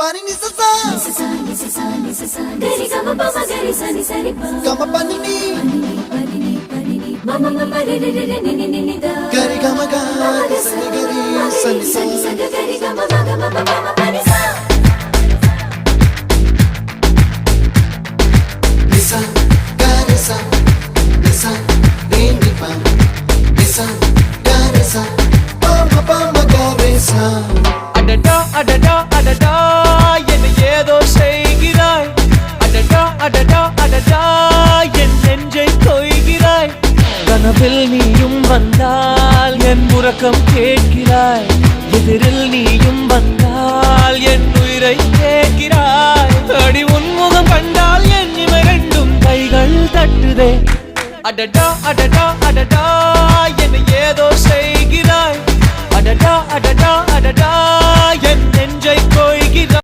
Pani ni sa sa gari gama pa ma gari sa ni sa ri pa gama pani ni mama mama re re re ni ni ni da gari gama ga sa ni gari sa ni sa gari gama ma gama mama pani sa nisa gari sa nisa re ni pa nisa gari sa pa ma gari sa அடடா அடடா அடடா என்ன ஏதோ செய்கிறாய் அடடா அடடா அடடா என் நெஞ்சை கொய்கிறாய் கனவில் நீயும் வந்தால் என் உறக்கம் கேட்கிறாய் எதிரில் நீயும் வந்தால் என் உயிரை கேட்கிறாய் அடி உன்முகம் கண்டால் என் இமை ரெண்டும் கைகள் தட்டுதே அடடா அடடா அடடா என்ன ஏதோ செய்கிறாய் அடடா அடடா அடடா என் நெஞ்சை கொய்கிறாய்